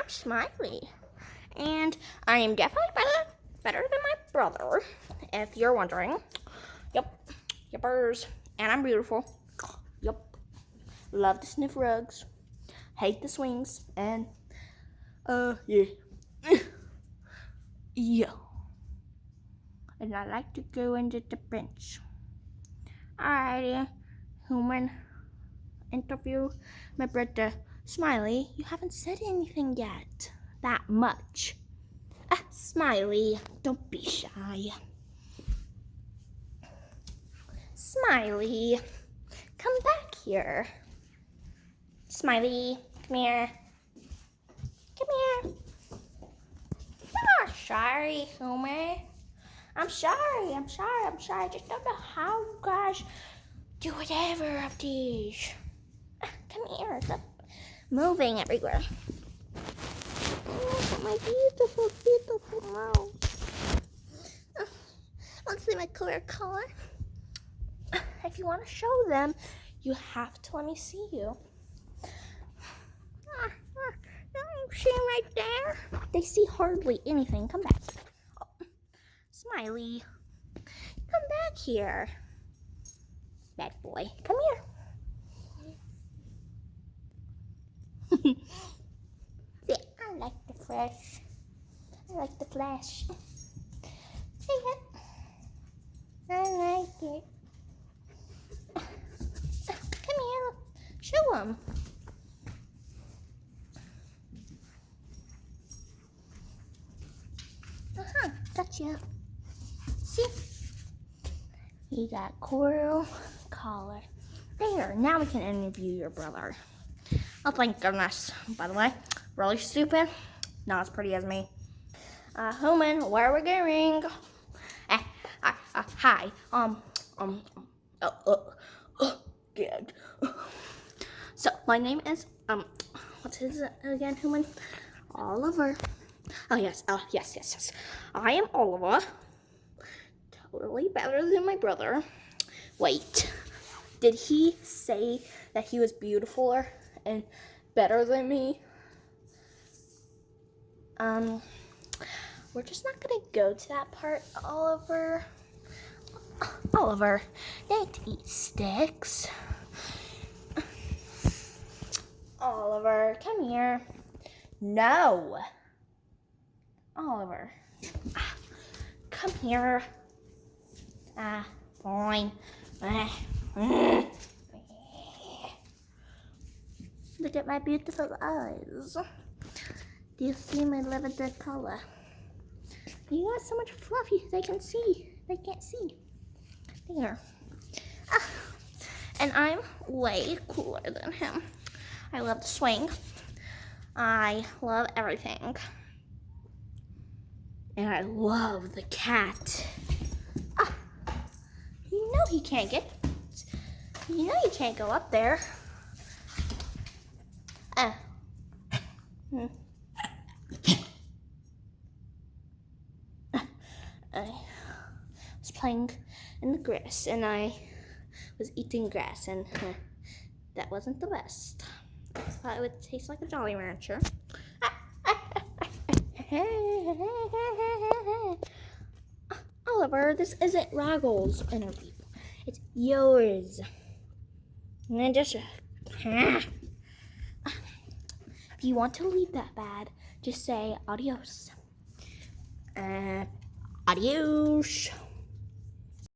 I'm Smiley, and I am definitely better than my brother, if you're wondering. Yup, yuppers, and I'm beautiful. Yup, love to sniff rugs, hate the swings, and yeah, yeah. And I like to go into the bench. Alrighty, human interview. My brother Smiley, you haven't said anything yet. That much. Smiley, don't be shy. Smiley, come back here. Smiley, come here. Come here. I'm not sorry, Homer. I'm sorry. I just don't know how you guys do whatever of these. Come here. Stop moving everywhere. Oh, my beautiful, beautiful mouse. Let's see my clear color. If you want to show them, you have to let me see you. You see right there? They see hardly anything. Come back. Oh, Smiley, come back here. Bad boy, come here. See, I like the flash. See it? I like it. Come here. Show them. Gotcha. See? You got coral collar. There, now we can interview your brother. Oh, thank goodness. By the way, really stupid. Not as pretty as me. Human, where are we going? Hi. Good. So, my name is, what's his again, Human? Oliver. Oh, yes. I am Oliver. Totally better than my brother. Wait, did he say that he was beautifuler and better than me? We're just not gonna go to that part, Oliver. Oliver, don't eat sticks. Oliver, come here. No. Oliver, come here. Fine. Look at my beautiful eyes. Do you see my lavender color? You got so much fluffy they can't see. There. And I'm way cooler than him. I love to swing. I love everything. And I love the cat. You know he can't get. You know you can't go up there. I was playing in the grass and I was eating grass and that wasn't the best. I thought it would taste like a Jolly Rancher. Oliver, this isn't Raggle's interview. It's yours. And then just if you want to leave that bad, just say adios. Adios.